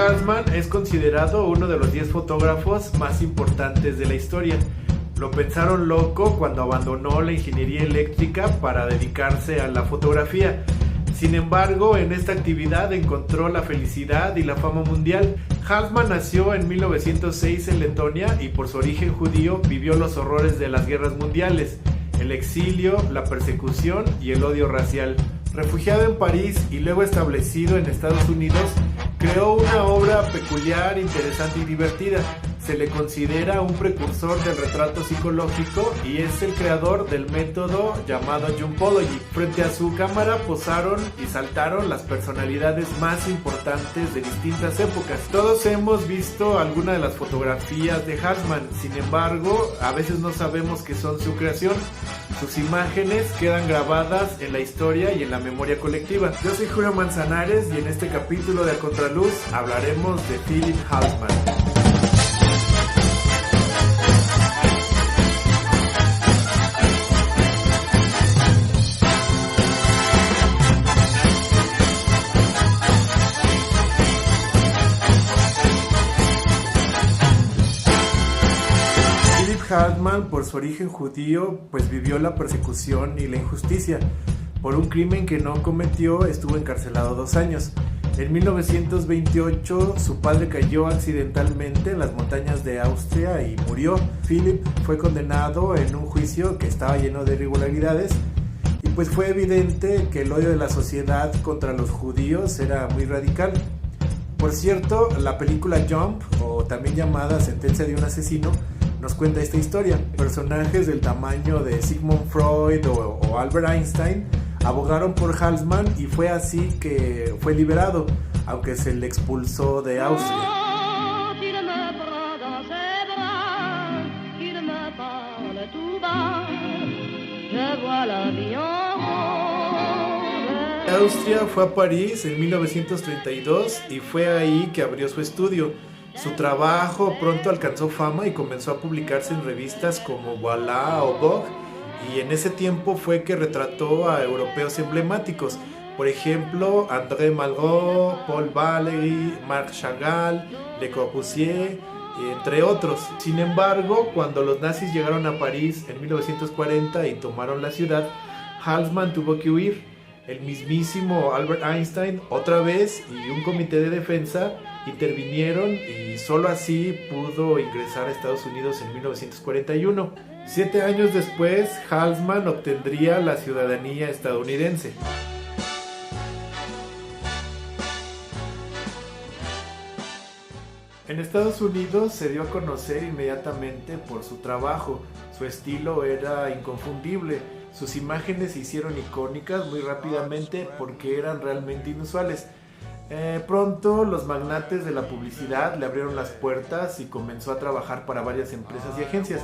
Halsman es considerado uno de los 10 fotógrafos más importantes de la historia. Lo pensaron loco cuando abandonó la ingeniería eléctrica para dedicarse a la fotografía. Sin embargo, en esta actividad encontró la felicidad y la fama mundial. Halsman nació en 1906 en Letonia y por su origen judío vivió los horrores de las guerras mundiales, el exilio, la persecución y el odio racial. Refugiado en París y luego establecido en Estados Unidos, creó una obra peculiar, interesante y divertida. Se le considera un precursor del retrato psicológico y es el creador del método llamado Jumpology. Frente a su cámara posaron y saltaron las personalidades más importantes de distintas épocas. Todos hemos visto alguna de las fotografías de Halsman, sin embargo, a veces no sabemos que son su creación. Sus imágenes quedan grabadas en la historia y en la memoria colectiva. Yo soy Julio Manzanares y en este capítulo de A Contraluz hablaremos de Philip Halsman. Halsman, por su origen judío, pues vivió la persecución y la injusticia. Por un crimen que no cometió, estuvo encarcelado 2 años. En 1928, su padre cayó accidentalmente en las montañas de Austria y murió. Philip fue condenado en un juicio que estaba lleno de irregularidades y pues fue evidente que el odio de la sociedad contra los judíos era muy radical. Por cierto, la película Jump, o también llamada Sentencia de un asesino, nos cuenta esta historia. Personajes del tamaño de Sigmund Freud o Albert Einstein abogaron por Halsman y fue así que fue liberado, aunque se le expulsó de Austria. Austria fue a París en 1932 y fue ahí que abrió su estudio. Su trabajo pronto alcanzó fama y comenzó a publicarse en revistas como Voilà o Vogue, y en ese tiempo fue que retrató a europeos emblemáticos, por ejemplo André Malraux, Paul Valéry, Marc Chagall, Le Corbusier, entre otros. Sin embargo, cuando los nazis llegaron a París en 1940 y tomaron la ciudad, Halsman tuvo que huir. El mismísimo Albert Einstein otra vez y un comité de defensa intervinieron y solo así pudo ingresar a Estados Unidos en 1941. 7 años después, Halsman obtendría la ciudadanía estadounidense. En Estados Unidos se dio a conocer inmediatamente por su trabajo. Su estilo era inconfundible. Sus imágenes se hicieron icónicas muy rápidamente porque eran realmente inusuales. Pronto los magnates de la publicidad le abrieron las puertas y comenzó a trabajar para varias empresas y agencias.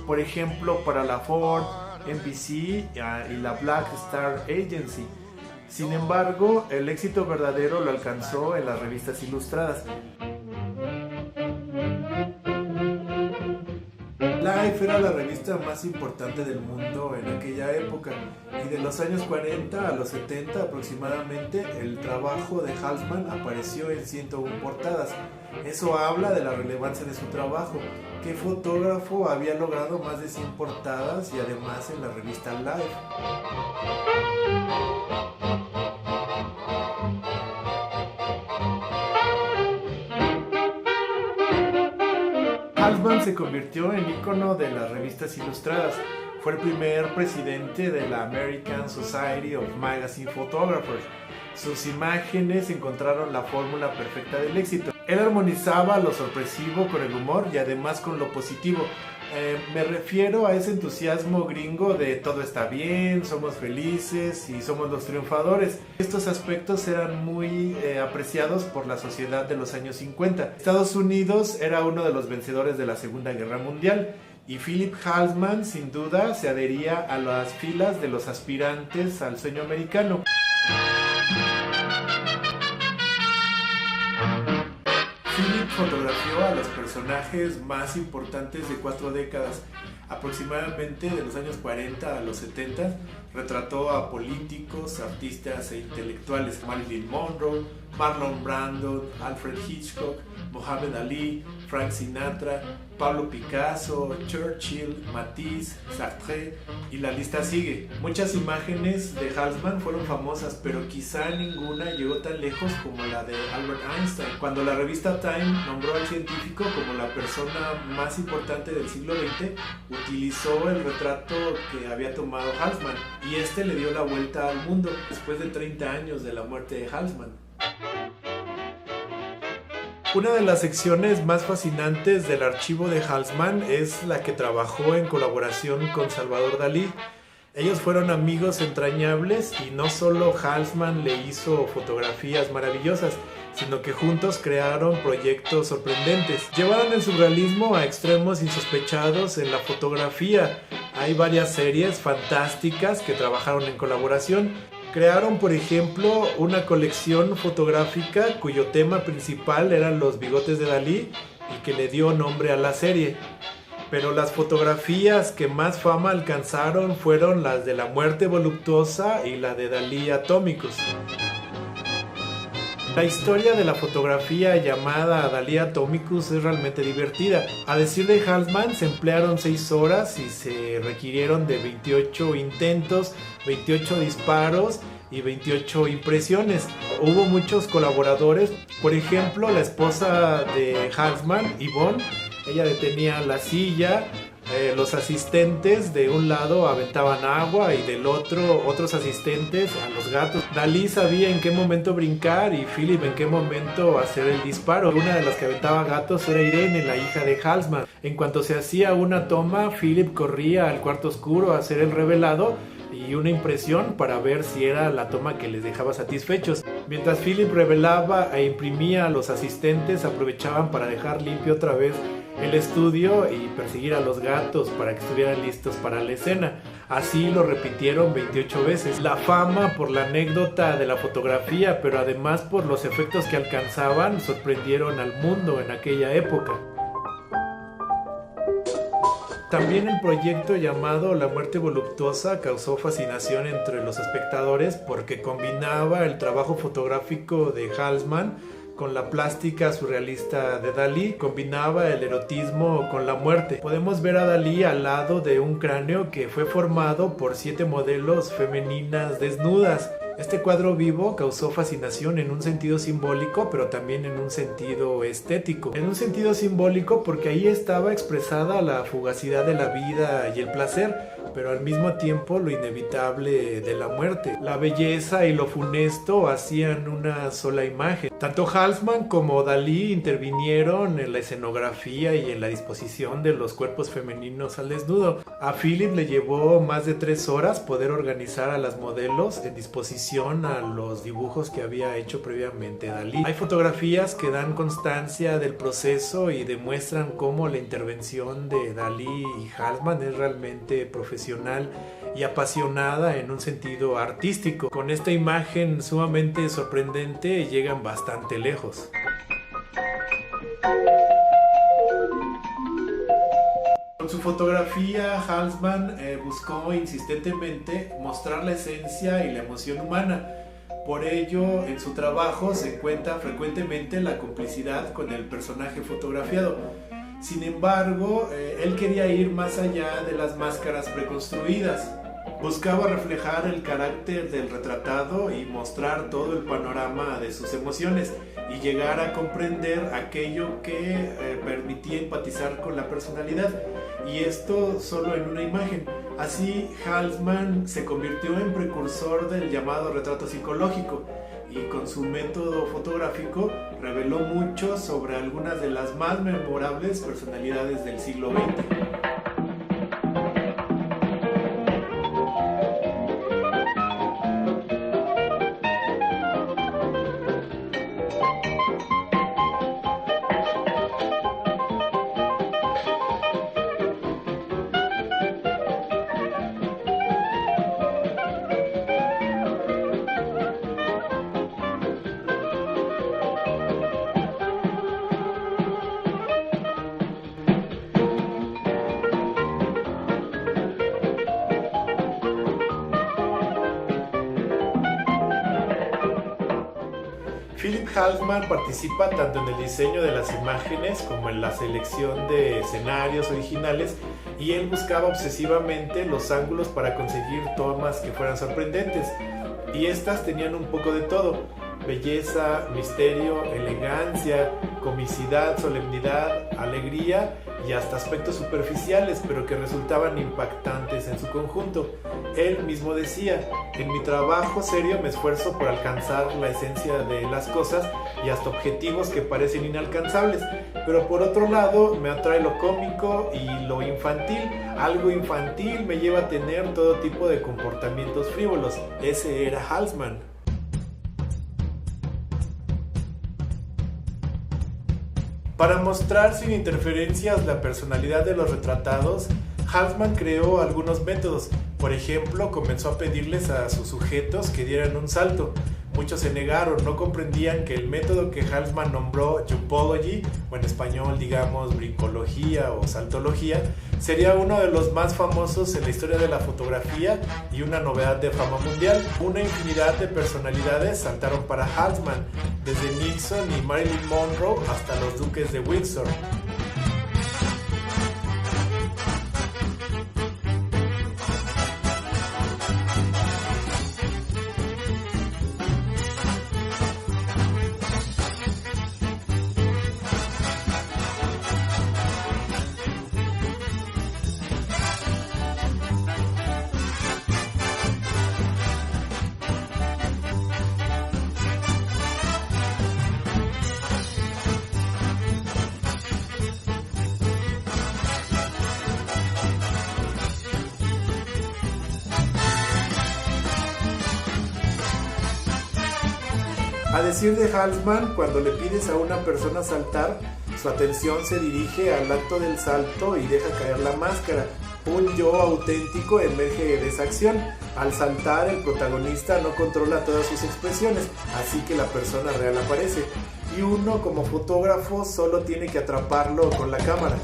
Por ejemplo, para la Ford, NBC y la Black Star Agency. Sin embargo, el éxito verdadero lo alcanzó en las revistas ilustradas. Life era la revista más importante del mundo en aquella época y de los años 40 a los 70 aproximadamente el trabajo de Halsman apareció en 101 portadas. Eso habla de la relevancia de su trabajo. ¿Qué fotógrafo había logrado más de 100 portadas y además en la revista Life? Halsman se convirtió en ícono de las revistas ilustradas. Fue el primer presidente de la American Society of Magazine Photographers. Sus imágenes encontraron la fórmula perfecta del éxito. Él armonizaba lo sorpresivo con el humor y además con lo positivo. Me refiero a ese entusiasmo gringo de todo está bien, somos felices y somos los triunfadores. Estos aspectos eran muy apreciados por la sociedad de los años 50. Estados Unidos era uno de los vencedores de la Segunda Guerra Mundial y Philip Halsman sin duda se adhería a las filas de los aspirantes al sueño americano. Philip fotografió a los personajes más importantes de 4 décadas, aproximadamente de los años 40 a los 70. Retrató a políticos, artistas e intelectuales: Marilyn Monroe, Marlon Brando, Alfred Hitchcock, Muhammad Ali, Frank Sinatra, Pablo Picasso, Churchill, Matisse, Sartre, y la lista sigue. Muchas imágenes de Halsman fueron famosas, pero quizá ninguna llegó tan lejos como la de Albert Einstein. Cuando la revista Time nombró al científico como la persona más importante del siglo XX, utilizó el retrato que había tomado Halsman, y este le dio la vuelta al mundo después de 30 años de la muerte de Halsman. Una de las secciones más fascinantes del archivo de Halsman es la que trabajó en colaboración con Salvador Dalí. Ellos fueron amigos entrañables y no solo Halsman le hizo fotografías maravillosas, sino que juntos crearon proyectos sorprendentes. Llevaron el surrealismo a extremos insospechados en la fotografía. Hay varias series fantásticas que trabajaron en colaboración. Crearon, por ejemplo, una colección fotográfica cuyo tema principal eran los bigotes de Dalí y que le dio nombre a la serie. Pero las fotografías que más fama alcanzaron fueron las de la muerte voluptuosa y la de Dalí Atomicus. La historia de la fotografía llamada Dalí Atomicus es realmente divertida. A decir de Halsman, se emplearon 6 horas y se requirieron de 28 intentos, 28 disparos y 28 impresiones. Hubo muchos colaboradores, por ejemplo, la esposa de Halsman, Yvonne, ella detenía la silla. Los asistentes de un lado aventaban agua y del otro otros asistentes a los gatos. Dalí sabía en qué momento brincar y Philip en qué momento hacer el disparo. Una de las que aventaba gatos era Irene, la hija de Halsman. En cuanto se hacía una toma, Philip corría al cuarto oscuro a hacer el revelado y una impresión para ver si era la toma que les dejaba satisfechos. Mientras Philip revelaba e imprimía, los asistentes aprovechaban para dejar limpio otra vez el estudio y perseguir a los gatos para que estuvieran listos para la escena. Así lo repitieron 28 veces. La fama por la anécdota de la fotografía, pero además por los efectos que alcanzaban, sorprendieron al mundo en aquella época. También el proyecto llamado La muerte voluptuosa causó fascinación entre los espectadores porque combinaba el trabajo fotográfico de Halsman con la plástica surrealista de Dalí, combinaba el erotismo con la muerte. Podemos ver a Dalí al lado de un cráneo que fue formado por 7 modelos femeninas desnudas. Este cuadro vivo causó fascinación en un sentido simbólico, pero también en un sentido estético. En un sentido simbólico porque ahí estaba expresada la fugacidad de la vida y el placer, pero al mismo tiempo lo inevitable de la muerte. La belleza y lo funesto hacían una sola imagen. Tanto Halsman como Dalí intervinieron en la escenografía y en la disposición de los cuerpos femeninos al desnudo. A Philip le llevó más de 3 horas poder organizar a las modelos en disposición a los dibujos que había hecho previamente Dalí. Hay fotografías que dan constancia del proceso y demuestran cómo la intervención de Dalí y Halsman es realmente profesional y apasionada en un sentido artístico. Con esta imagen sumamente sorprendente llegan bastante lejos. Con su fotografía, Halsman buscó insistentemente mostrar la esencia y la emoción humana. Por ello, en su trabajo se encuentra frecuentemente la complicidad con el personaje fotografiado. Sin embargo, él quería ir más allá de las máscaras preconstruidas. Buscaba reflejar el carácter del retratado y mostrar todo el panorama de sus emociones y llegar a comprender aquello que permitía empatizar con la personalidad, y esto solo en una imagen. Así, Halsman se convirtió en precursor del llamado retrato psicológico y con su método fotográfico reveló mucho sobre algunas de las más memorables personalidades del siglo XX. Philip Halsman participa tanto en el diseño de las imágenes como en la selección de escenarios originales, y él buscaba obsesivamente los ángulos para conseguir tomas que fueran sorprendentes, y estas tenían un poco de todo: belleza, misterio, elegancia, comicidad, solemnidad, alegría y hasta aspectos superficiales, pero que resultaban impactantes en su conjunto. Él mismo decía: en mi trabajo serio me esfuerzo por alcanzar la esencia de las cosas y hasta objetivos que parecen inalcanzables, pero por otro lado me atrae lo cómico y lo infantil. Algo infantil me lleva a tener todo tipo de comportamientos frívolos. Ese era Halsman. Para mostrar sin interferencias la personalidad de los retratados, Halsman creó algunos métodos. Por ejemplo, comenzó a pedirles a sus sujetos que dieran un salto. Muchos se negaron, no comprendían que el método que Halsman nombró jumpology, o en español digamos brincología o saltología, sería uno de los más famosos en la historia de la fotografía y una novedad de fama mundial. Una infinidad de personalidades saltaron para Halsman, desde Nixon y Marilyn Monroe hasta los duques de Windsor. A decir de Halsman, cuando le pides a una persona saltar, su atención se dirige al acto del salto y deja caer la máscara. Un yo auténtico emerge de esa acción. Al saltar, el protagonista no controla todas sus expresiones, así que la persona real aparece. Y uno, como fotógrafo, solo tiene que atraparlo con la cámara.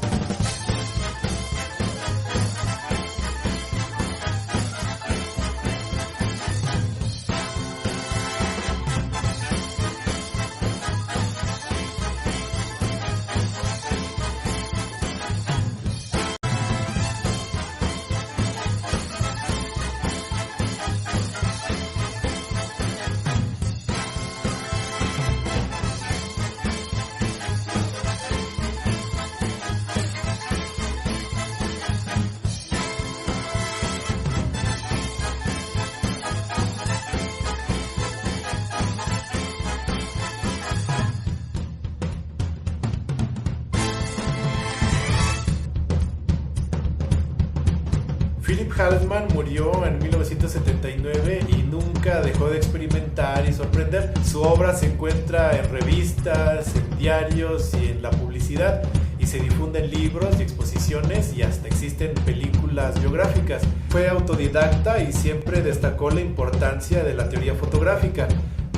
Philip Halsman murió en 1979 y nunca dejó de experimentar y sorprender. Su obra se encuentra en revistas, en diarios y en la publicidad, y se difunde en libros y exposiciones, y hasta existen películas biográficas. Fue autodidacta y siempre destacó la importancia de la teoría fotográfica.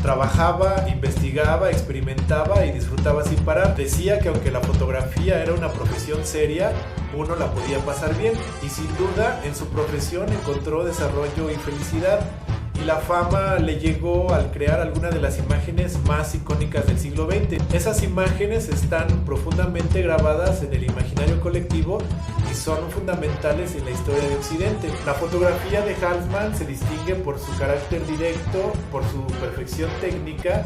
Trabajaba, investigaba, experimentaba y disfrutaba sin parar. Decía que aunque la fotografía era una profesión seria, uno la podía pasar bien, y sin duda en su profesión encontró desarrollo y felicidad. Y la fama le llegó al crear algunas de las imágenes más icónicas del siglo XX. Esas imágenes están profundamente grabadas en el imaginario colectivo y son fundamentales en la historia de Occidente. La fotografía de Halsman se distingue por su carácter directo, por su perfección técnica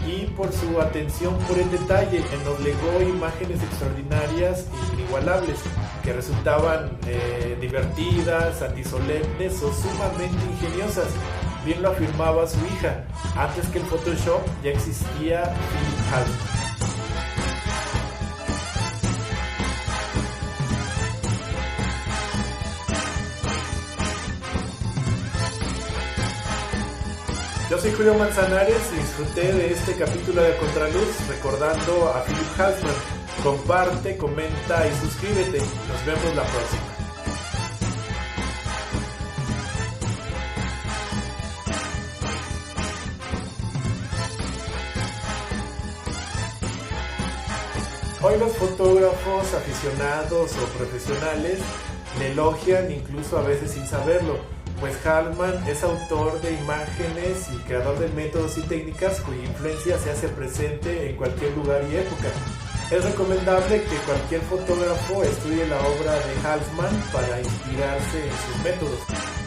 y por su atención por el detalle. Nos legó imágenes extraordinarias e inigualables que resultaban divertidas, antisolemnes o sumamente ingeniosas. Bien lo afirmaba su hija: antes que el Photoshop ya existía Philip Halsman. Yo soy Julio Manzanares y disfruté de este capítulo de Contraluz recordando a Philip Halsman. Comparte, comenta y suscríbete. Nos vemos la próxima. Hoy los fotógrafos aficionados o profesionales le elogian, incluso a veces sin saberlo. pues Haldeman es autor de imágenes y creador de métodos y técnicas cuya influencia se hace presente en cualquier lugar y época. Es recomendable que cualquier fotógrafo estudie la obra de Haldeman para inspirarse en sus métodos.